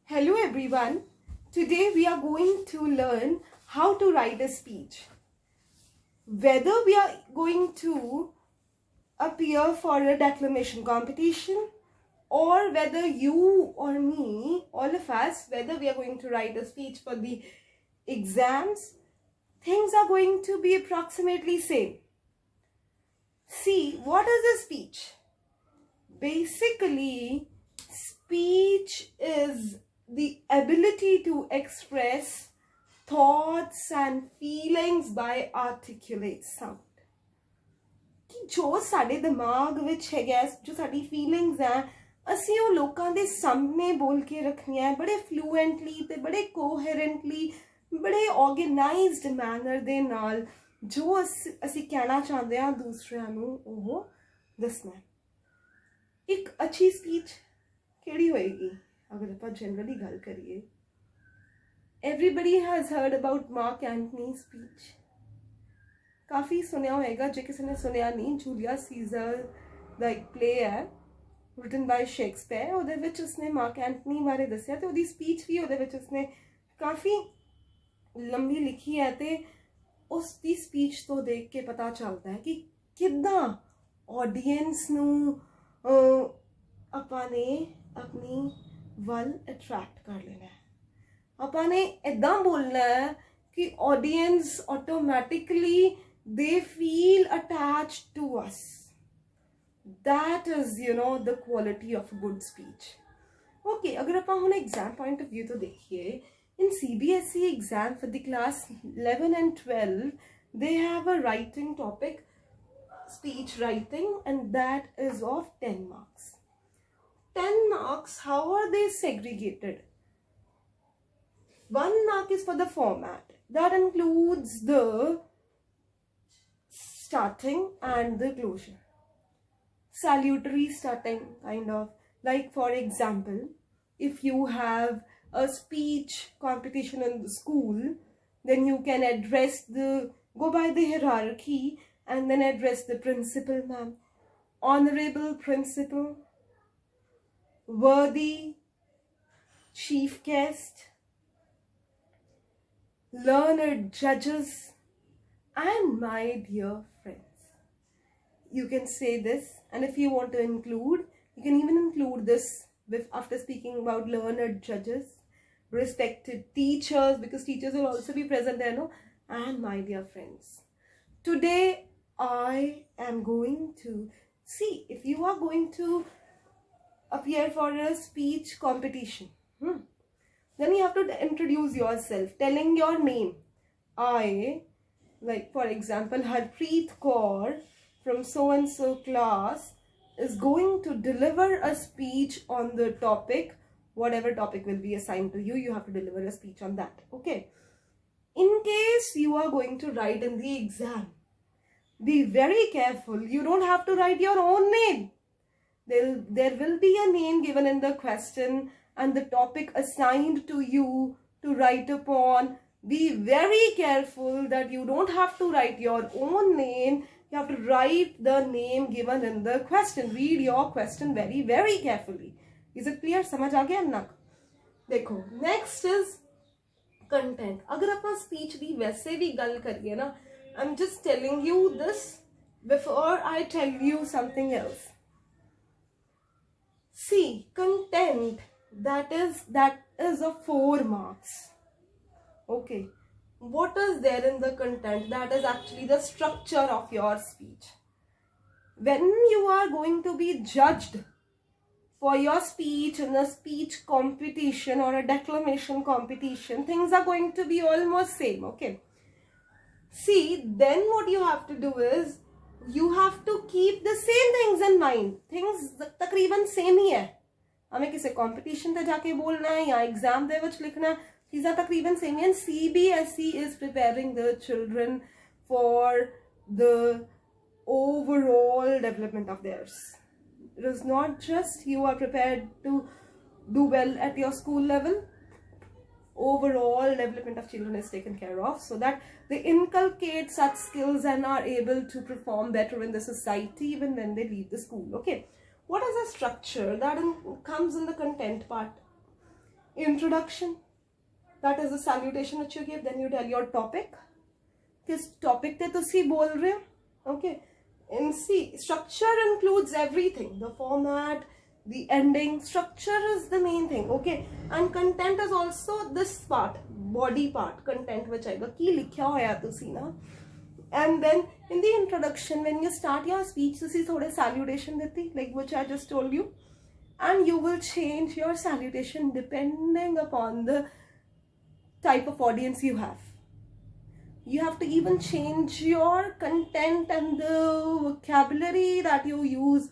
Hello everyone. Today we are going to learn how to write a speech. Whether we are going to appear for a declamation competition or whether you or me, all of us, whether we are going to write a speech for the exams, things are going to be approximately same. See, what is a speech? Basically, speech is the ability to express thoughts and feelings by articulate sound. कि जो साडे दिमाग विच है जो साडी feelings हैं असी वो लोकां दे सामने बोल के रखनियां है बड़े फ्लुएंटली ते बड़े कोहेरेंटली बड़े ऑर्गेनाइज्ड मैनर दे नाल जो असी कहना चाहते हैं दूसरिਆਂ ਨੂੰ ਉਹ ਦੱਸਣਾ है। एक अच्छी स्पीच केड़ी होएगी अगर आप जनरली गल करिए। Everybody has heard about mark Antony speech, काफ़ी सुनिया होएगा। जो किसी ने सुनिया नहीं, जूलियस सीजर दा एक प्ले है रिटन बाय शेक्सपियर, ਉਹਦੇ ਵਿੱਚ उसने मार्क एंटनी बारे दसिया ਤੇ ਉਹਦੀ स्पीच भी ਉਹਦੇ ਵਿੱਚ उसने काफ़ी लंबी लिखी है ਤੇ ਉਸ ਦੀ स्पीच ਤੋਂ देख के पता चलता है कि ਕਿੱਦਾਂ ऑडियंस ਨੂੰ ਆਪਾਂ ਨੇ अपनी ਵੱਲ अट्रैक्ट कर लेना है। ਆਪਾਂ ने इदा बोलना है कि audience automatically they feel attached to us. That is, the quality of a good speech. Okay, अगर आप हम एग्जाम पॉइंट ऑफ व्यू तो देखिए, in CBSE exam for the class 11 and 12 they have a writing topic, speech writing, and that is of 10 marks. 10 marks, how are they segregated? 1 mark is for the format. That includes the starting and the closure. Salutary starting, kind of. Like for example, if you have a speech competition in the school, then you can go by the hierarchy and then address the principal, ma'am. Honorable principal, worthy chief guest, learned judges, and my dear friends. You can say this, and if you want to include, you can even include this after speaking about learned judges, respected teachers, because teachers will also be present there, no? And my dear friends. Today I am going to see if you are going to appear for a speech competition. Then you have to introduce yourself, telling your name. I, like for example, Harpreet Kaur from so and so class is going to deliver a speech on the topic, whatever topic will be assigned to you. You have to deliver a speech on that. Okay. In case you are going to write in the exam, be very careful. You don't have to write your own name. There will be a name given in the question and the topic assigned to you to write upon. Be very careful that you don't have to write your own name. You have to write the name given in the question. Read your question very, very carefully. Is it clear? समझ आ गया ना? देखो, next is content. अगर अपन speech दी वैसे भी गल करिए ना, I'm just telling you this before I tell you something else. See, content, that is of 4 marks. Okay, what is there in the content? That is actually the structure of your speech. When you are going to be judged for your speech in a speech competition or a declamation competition, things are going to be almost same. Okay, see, then what you have to do is you have to keep the same things in mind. Things तकरीबन same ही है. हमें किसी competition पे जाके बोलना है या exam दे विच लिखना है, चीज़ें तकरीबन same ही हैं. CBSE is preparing the children for the overall development of theirs. It is not just you are prepared to do well at your school level. Overall development of children is taken care of, so that they inculcate such skills and are able to perform better in the society even when they leave the school. Okay, what is the structure that comes in the content part? introduction, that is the salutation which you give. Then you tell your topic, किस topic ते तुसी बोल रहे हो. Okay, and see, structure includes everything, the format, the ending. Structure is the main thing. Okay, and content is also this part, body part, content which आएगा की लिखा होया तुसी ना. And then in the introduction, when you start your speech, तुसी थोड़े salutation देती, like which I just told you, and you will change your salutation depending upon the type of audience you have. You have to even change your content and the vocabulary that you use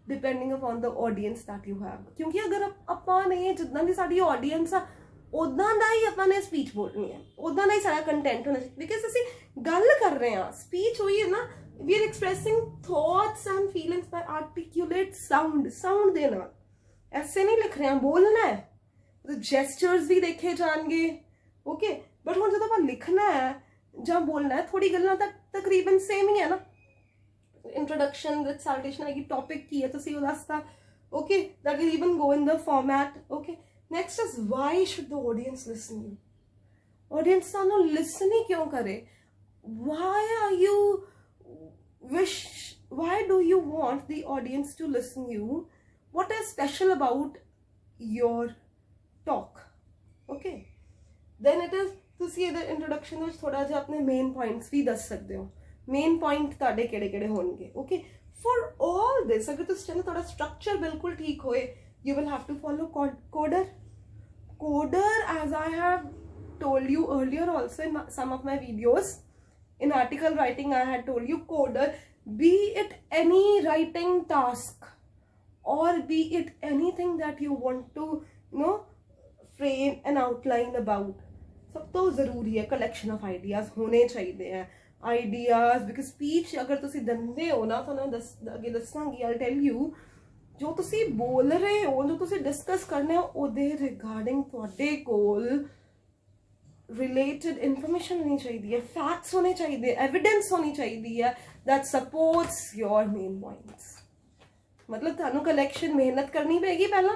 depending upon the audience that you have. क्योंकि अगर ਆਪਾਂ ने जितना भी साडी audience आ उदा ਦਾ ਹੀ ਆਪਾਂ ਨੇ speech बोलनी है, उदा ਦਾ ही सारा content होना चाहिए. Because ਅਸੀਂ ਗੱਲ कर रहे हैं, speech हुई है ना, we are expressing thoughts and feelings by articulate sound. Sound देना, ऐसे नहीं लिख रहे हैं, बोलना है. तो gestures भी देखे जाएंगे. Okay, but ਹੁਣ ਜਦੋਂ ਆਪਾਂ ਲਿਖਣਾ है ਜਾਂ बोलना है, थोड़ी गल्लां तक तकरीबन सेम ही है ना. Introduction with salutation आएगी, topic की है तुसी वो दसता. Okay, that will even go in the format. Okay, next is why should the audience listen you? Audience सानू listen ही क्यों करे? Why do you want the audience to listen you? What is special about your talk? Okay, then it is ਤੁਸੀਂ ਇਹਦੇ introduction ਵਿੱਚ ਥੋੜਾ ਜਿਹਾ ਆਪਣੇ main points ਵੀ ਦੱਸ ਸਕਦੇ ਹੋ. ਮੇਨ ਪੁਆਇੰਟ ਤੁਹਾਡੇ ਕਿਹੜੇ ਹੋਣਗੇ. ਓਕੇ, ਫॉर ऑल दिस अगर ਤੁਸੀਂ ਚਾਹੁੰਦੇ ਤੁਹਾਡਾ ਸਟਰਕਚਰ ਬਿਲਕੁਲ ਠੀਕ ਹੋਏ, you will have to follow coder as I have told you earlier also in some of my videos. In article writing I had told you coder, be it any writing task or be it anything that you want to frame an outline about, सब तो जरूरी है collection of ideas होने चाहिए हैं. Ideas because speech अगर तुसी दंदे हो ना, तो अगे दसांगी, आई टेल यू, जो तुसी बोल रहे हो, जो तुसी डिस्कस करने हो, ओदे रिगार्डिंग तुहाडे कोल रिलेटेड इन्फॉर्मेशन होनी चाहिए, फैक्ट्स होने चाहिए, एविडेंस होनी चाहिए that supports your main points. मतलब थानू कलेक्शन मेहनत करनी पेगी, पहला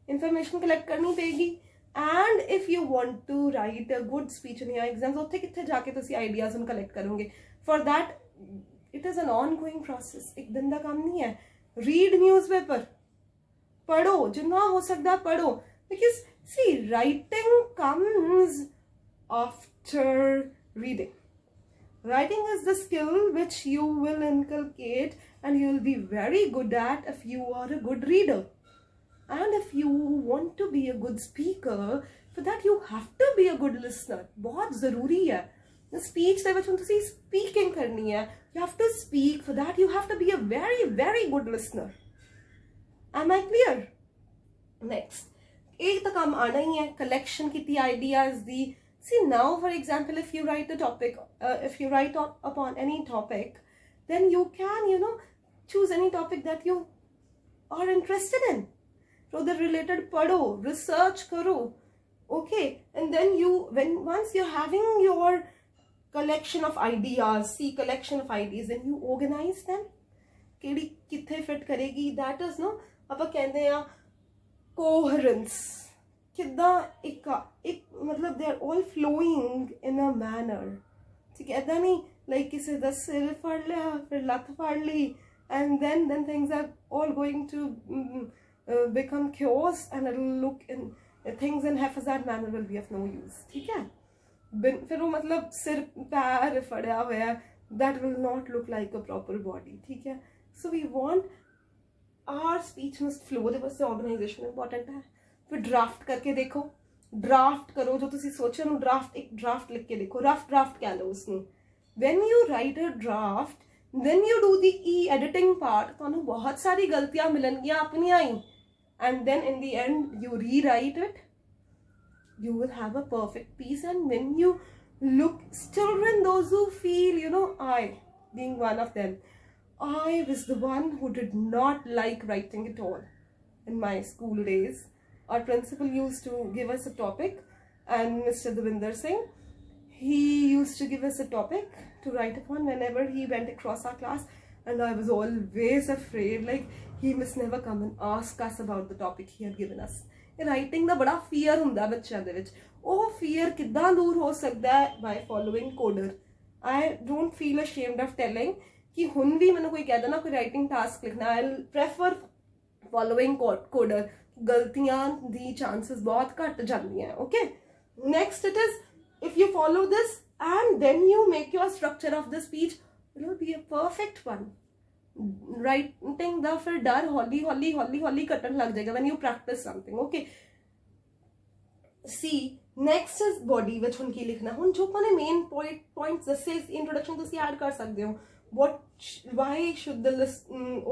इन्फॉर्मेशन कलेक्ट करनी Peggy. And if you want to write a good speech in your exams, उत्थे कित्थे जाके तुसी ideas उन collect करोगे. For that, it is an ongoing process. एक दिन दा काम नहीं है. Read newspaper, पढ़ो जितना हो सकता है पढ़ो. Because see, writing comes after reading. Writing is the skill which you will inculcate and you will be very good at if you are a good reader. And if you want to be a good speaker, for that you have to be a good listener. बहुत ज़रूरी है. The speech दे विच तुसी speaking करनी है. You have to speak. For that you have to be a very, very good listener. Am I clear? Next, एक तो काम आना ही है. Collection की ideas the. See now, for example, if you write a topic, if you write upon any topic, then you can, choose any topic that you are interested in. So the related पढ़ो, research करो. Okay, and then once you're having your collection of ideas, collection of ideas, then you organize them. केड़ी किथे fit करेगी, that is ਆਪਾਂ कहते हैं coherence. कितना एक मतलब they are all flowing in a manner. ठीक है, ऐसा नहीं like किसी दा सिर फाड़ लिया, फिर लत फाड़ ली, and then things are all going to become chaos and it will look in things in haphazard manner will be of no use. ठीक है, फिर वो मतलब सिर पैर फड़ा हुआ है, that will not look like a proper body. ठीक है, so we want our speech must flow. the first organization important है. फिर ड्राफ्ट करके देखो, ड्राफ्ट करो, जो तुसी सोचे ना ड्राफ्ट, एक ड्राफ्ट लिख के देखो. रफ ड्राफ्ट क्या लो उसने. when you write a draft, then you do the editing part. तो बहुत सारी गलतियां मिलनगियां अपनी आई. And then in the end you rewrite it, you will have a perfect piece. And when you look, children, those who feel, I being one of them, I was the one who did not like writing at all in my school days. Our principal used to give us a topic, and Mr. Devinder Singh, he used to give us a topic to write upon whenever he went across our class. And I was always afraid, like he must never come and ask us about the topic he had given us. Writing ਦਾ ਬੜਾ fear ਹੁੰਦਾ ਬੱਚਿਆਂ ਦੇ ਵਿੱਚ, ਉਹ fear ਕਿੱਦਾਂ ਦੂਰ ਹੋ ਸਕਦਾ ਹੈ? By following coder. I don't feel ashamed of telling ਕਿ ਹੁਣ ਵੀ ਮੈਨੂੰ ਕੋਈ ਕਹਿ ਦੇਣਾ ਕੋਈ ਰਾਈਟਿੰਗ ਟਾਸਕ ਲਿਖਣਾ, ਆਈ ਪ੍ਰੈਫਰ ਫੋਲੋਇੰਗ ਕੋਡਰ। ਗਲਤੀਆਂ ਦੀ ਚਾਂਸਸ ਬਹੁਤ ਘੱਟ ਜਾਂਦੀਆਂ। Okay, next it is if you follow this and then you make your structure of the speech, it will be a perfect one. Writing ਦਾ ਫਿਰ ਡਰ ਹੌਲੀ ਹੌਲੀ ਹੌਲੀ ਹੌਲੀ ਘਟਣ ਲੱਗ ਜਾਏਗਾ when you practice something. Okay, see, next is body, ਵਿੱਚ ਹੁਣ ਕੀ ਲਿਖਣਾ? ਹੁਣ ਜੋ ਆਪਾਂ ਨੇ ਮੇਨ points ਦੱਸੇ introduction ਤੁਸੀਂ ਐਡ ਕਰ ਸਕਦੇ ਹੋ। why should the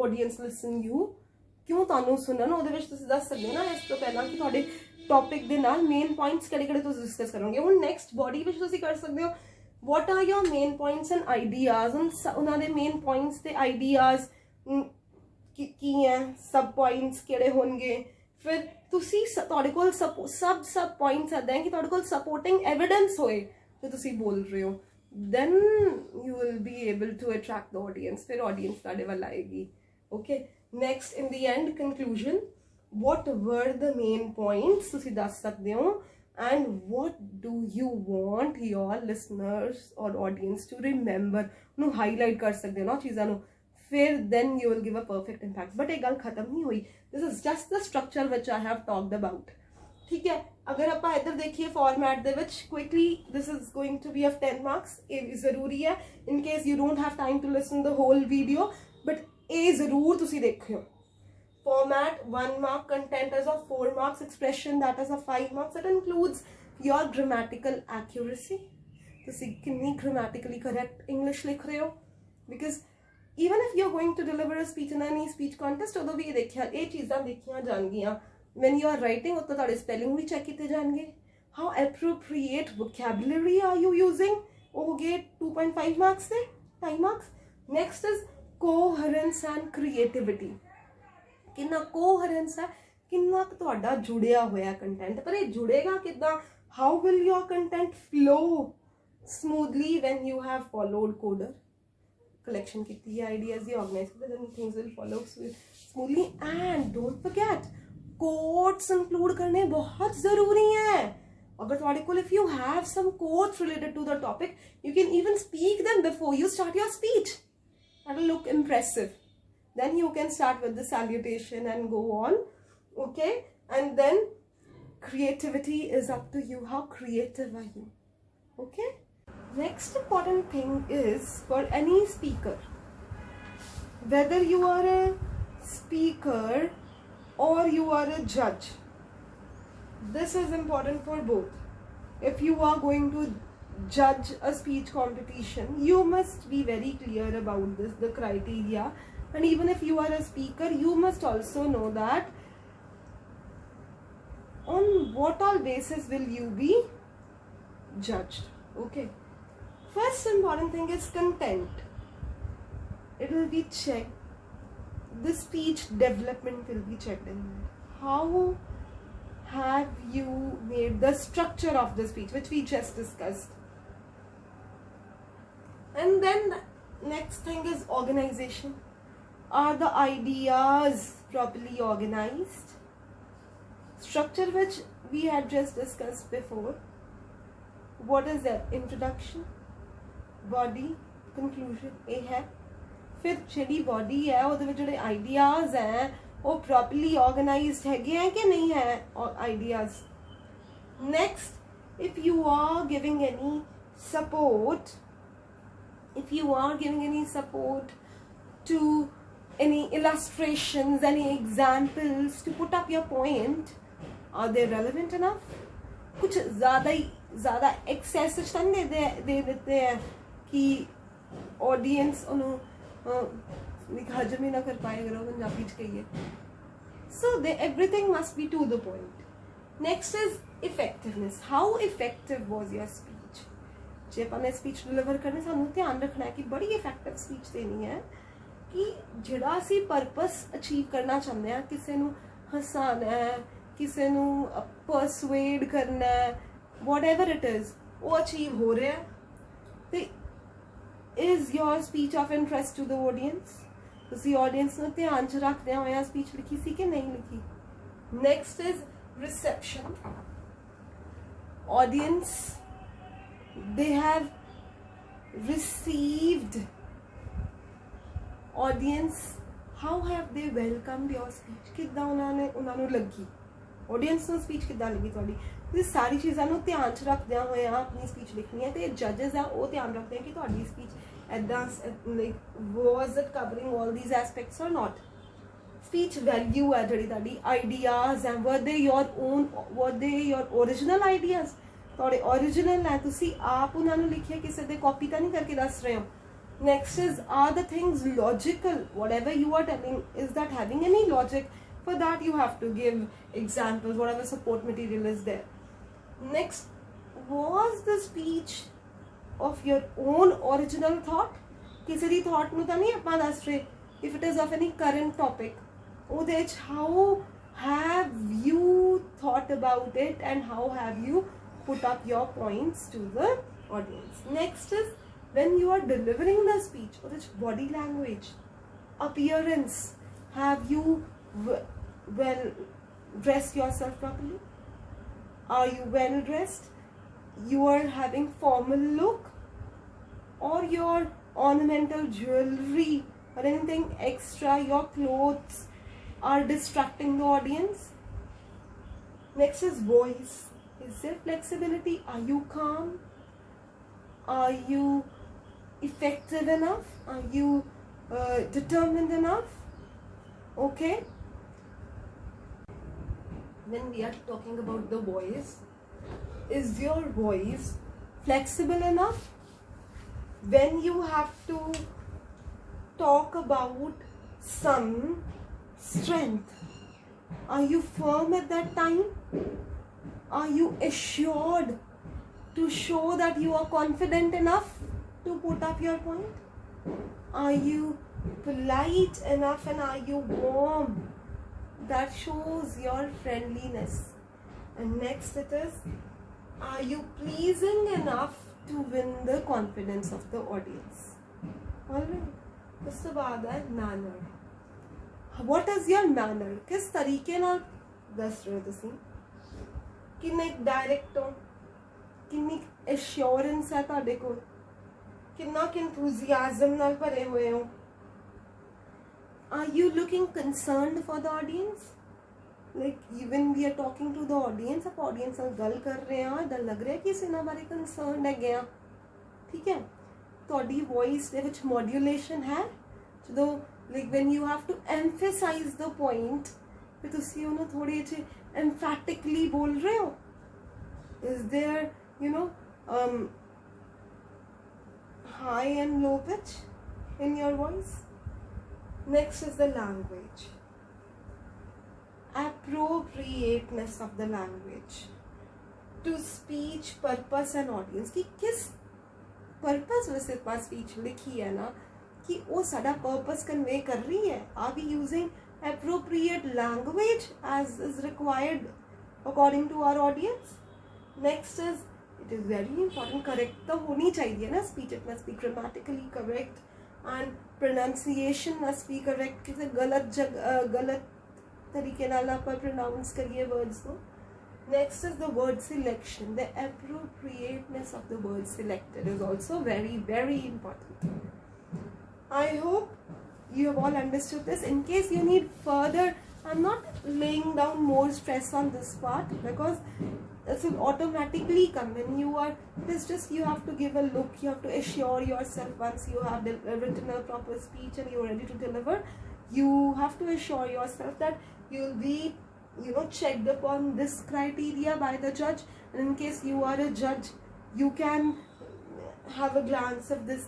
audience listen you? ਕਿਉਂ ਤੁਹਾਨੂੰ ਸੁਣਨ? ਉਹਦੇ ਵਿੱਚ ਤੁਸੀਂ ਦੱਸ ਸਕਦੇ ਹੋ ਨਾ ਇਸ ਤੋਂ ਪਹਿਲਾਂ ਕਿ ਤੁਹਾਡੇ ਟੌਪਿਕ ਦੇ ਨਾਲ ਮੇਨ ਪੁਆਇੰਟਸ ਕਿਹੜੇ ਤੁਸੀਂ ਡਿਸਕਸ ਕਰੋਗੇ। ਹੁਣ ਨੈਕਸਟ ਬੋਡੀ ਵਿੱਚ ਤੁਸੀਂ ਕਰ ਸਕਦੇ ਹੋ what are your main points and ideas, ਉਹਨਾਂ ਦੇ ਮੇਨ ਪੁਆਇੰਟਸ ਤੇ ਆਈਡੀਆਜ਼ ਕੀ ਹੈ, ਸਬ ਪੁਆਇੰਟਸ ਕਿਹੜੇ ਹੋਣਗੇ। ਫਿਰ ਤੁਸੀਂ ਤੁਹਾਡੇ ਕੋਲ ਸਬ ਪੁਆਇੰਟਸ ਇੱਦਾਂ ਹੈ ਕਿ ਤੁਹਾਡੇ ਕੋਲ ਸਪੋਰਟਿੰਗ ਐਵੀਡੈਂਸ ਹੋਏ ਜੋ ਤੁਸੀਂ ਬੋਲ ਰਹੇ ਹੋ, then you will be able to attract the audience, ਫਿਰ audience ਤੁਹਾਡੇ ਵੱਲ ਆਏਗੀ। Okay, next in the end conclusion, what were the main points ਤੁਸੀਂ ਦੱਸ ਸਕਦੇ ਹੋ and what do you want your listeners or audience to remember, ਨੂੰ highlight ਕਰ ਸਕਦੇ ਹੋ ਨਾ ਚੀਜ਼ਾਂ ਨੂੰ, ਫਿਰ then you will give a perfect impact। but ਇਹ ਗੱਲ ਖਤਮ ਨਹੀਂ ਹੋਈ, this is just the structure which I have talked about। ਠੀਕ ਹੈ, ਅਗਰ ਆਪਾਂ ਇੱਧਰ ਦੇਖੀਏ ਫਾਰਮੈਟ ਦੇ ਵਿੱਚ quickly, this is going to be of 10 marks। ਇਹ ਜ਼ਰੂਰੀ ਹੈ in case you don't have time to listen the whole video, but ਇਹ ਜ਼ਰੂਰ ਤੁਸੀਂ ਦੇਖਿਓ। Format 1 mark, content is of 4 marks, expression that is of 5 marks, that includes your grammatical accuracy, ਤੁਸੀਂ ਕਿੰਨੀ grammatically correct English ਲਿਖ ਰਹੇ ਹੋ, because even if you're going to deliver a speech in any speech contest, ਉਦੋਂ ਵੀ ਇਹ ਚੀਜ਼ਾਂ ਦੇਖੀਆਂ ਜਾਣਗੀਆਂ। when you are writing ਉੱਤੋਂ ਤੁਹਾਡੇ spelling ਵੀ ਚੈੱਕ ਕੀਤੇ ਜਾਣਗੇ, how appropriate vocabulary are you using, ਉਹ ਹੋ ਗਏ 2.5 marks ਦੇ 5 marks। next is coherence and creativity, ਕਿੰਨਾ ਕੋਹਰੈਂਸ ਹੈ, ਕਿੰਨਾ ਤੁਹਾਡਾ ਜੁੜਿਆ ਹੋਇਆ ਕੰਟੈਂਟ, ਪਰ ਇਹ ਜੁੜੇਗਾ ਕਿੱਦਾਂ? how will your content flow smoothly when you have followed coder, collection ਕੀਤੀ ਹੈ ideas ਦੀ, organize ਕੀਤਾ, then things will follow smoothly। and don't forget quotes include करने बहुत ज़रूरी है। अगर तुम्हारे को if you have some quotes related to the topic, you can even speak them before you start your speech, that will look impressive। then you can start with the salutation and go on। okay, and then creativity is up to you, how creative are you? okay, next important thing is for any speaker, whether you are a speaker or you are a judge, this is important for both। if you are going to judge a speech competition, you must be very clear about this, the criteria। and even if you are a speaker, you must also know that on what all basis will you be judged। okay, first important thing is content, it will be checked, the speech development will be checked in how have you made the structure of the speech, which we just discussed। and then next thing is organization, are the ideas properly organized? Structure which we had just discussed before, what is that? introduction, body, conclusion, ਇਹ ਹੈ। ਫਿਰ ਜਿਹੜੀ body ਹੈ ਉਹਦੇ ਵਿੱਚ ਜਿਹੜੇ ideas ਹੈ ਉਹ properly organized ਹੈਗੇ ਹੈ ਕਿ ਨਹੀਂ ਹੈ ideas। next, if you are giving any support, to any illustrations, any examples to put up your point, are they relevant enough? कुछ ज़्यादा excess तो नहीं दे देते हैं कि audience उन्हें हजम ही ना कर पाए अगर वो पंजाबी च कहिए। so everything must be to the point। next is effectiveness, how effective was your speech। जे अपने speech deliver करने सानू ध्यान रखना है कि बड़ी effective speech देनी है कि ਜਿਹੜਾ ਅਸੀਂ ਪਰਪਸ ਅਚੀਵ ਕਰਨਾ ਚਾਹੁੰਦੇ ਹਾਂ, ਕਿਸੇ ਨੂੰ ਹਸਾਉਣਾ ਹੈ, ਕਿਸੇ ਨੂੰ ਪਰਸੂਏਡ ਕਰਨਾ ਹੈ, whatever it is, ਉਹ ਅਚੀਵ ਹੋ ਰਿਹਾ ਤੇ is your speech of interest to the audience, ਤੁਸੀਂ audience ਨੂੰ ਧਿਆਨ 'ਚ ਰੱਖਦਿਆਂ ਹੋਇਆ speech ਲਿਖੀ ਸੀ ਕਿ ਨਹੀਂ ਲਿਖੀ। next is reception. Audience, they have received. Audience, how have they welcomed your speech? किद्दां उन्हां नूं लगी? Audience ਨੂੰ speech ਕਿੱਦਾਂ ਲੱਗੀ ਤੁਹਾਡੀ? ਇਹ ਸਾਰੀ ਚੀਜ਼ਾਂ ਨੂੰ ਧਿਆਨ 'ਚ ਰੱਖਦਿਆਂ ਹੋਇਆ ਆਪਣੀ speech ਲਿਖਣੀ ਹੈ ਤੇ judges ਆ ਉਹ ਧਿਆਨ ਰੱਖਦੇ ਆ ਕਿ ਤੁਹਾਡੀ speech ਐਦਾਂ like was it covering all these aspects or not? Speech value ਹੈ ਜਿਹੜੀ ਤੁਹਾਡੀ ideas and were they your original ideas? ਤੁਹਾਡੇ original ਹੈ, ਤੁਸੀਂ ਆਪ ਉਹਨਾਂ ਨੂੰ ਲਿਖਿਆ, ਕਿਸੇ ਦੇ ਕਾਪੀ ਤਾਂ ਨਹੀਂ ਕਰਕੇ ਦੱਸ ਰਹੇ ਹੋ. Next is, are the things logical? Whatever you are telling, is that having any logic? For that you have to give examples, whatever support material is there. Next, was the speech of your own original thought? ਕਿਸੇ ਦੀ thought ਨੂੰ ਤਾਂ ਨਹੀਂ ਆਪਾਂ ਦੱਸ ਰਹੇ. If it is of any current topic, ਉਹਦੇ ਵਿੱਚ how have you thought about it and how have you put up your points to the audience. Next is, when you are delivering the speech, or its body language, appearance, have you well dressed yourself properly? Are you well dressed? You are having formal look, or your ornamental jewelry or anything extra, your clothes are distracting the audience. Next is voice. Is there flexibility? Are you calm? Are you effective enough? Are you determined enough? Okay. When we are talking about the voice, is your voice flexible enough? When you have to talk about some strength, are you firm at that time? Are you assured to show that you are confident enough to put up your point? Are you polite enough and are you warm? That shows your friendliness. And next it is, are you pleasing enough to win the confidence of the audience? Alright. उसके बाद है manner. What is your manner? किस तरीके नाल दस रहे हो तुसीं? किन्ने डायरेक्ट हो, किन्नी एश्योरेंस है तुहाडे कोल, किन्ना enthusiasm नाल भरे हुए हो. Are you looking concerned for the audience? Like even we are talking to the audience, आप audience नाल गल कर रहे हैं, इदां लग रहा है कि इस इन्हां बारे concerned है गया. ठीक है, तुहाडी voice दे विच modulation है, ਜਦੋਂ like when you have to emphasize the point, फिर तुसीं उन्हें थोड़े ਜਿਹੇ emphatically बोल रहे हो. Is there, high and low pitch in your voice? Next is the language. Appropriateness of the language to speech, purpose and audience. कि किस purpose वैसे पास speech लिखी है ना, कि वो साड़ा purpose convey कर रही है. Are we using appropriate language as is required according to our audience? Next is, it is very important, correct तो होनी चाहिए ना speech. It must be grammatically correct and pronunciation must be correct. किसी गलत तरीके नाल आप pronounce करिए words को. Next is the word selection. The appropriateness of the word selected is also very, very important. I hope you have all understood this. In case you need further, I'm not laying down more stress on this part because this will automatically come when you are, it's just you have to give a look, you have to assure yourself once you have written a proper speech and you're ready to deliver, you have to assure yourself that you'll be checked upon this criteria by the judge. And in case you are a judge, you can have a glance of this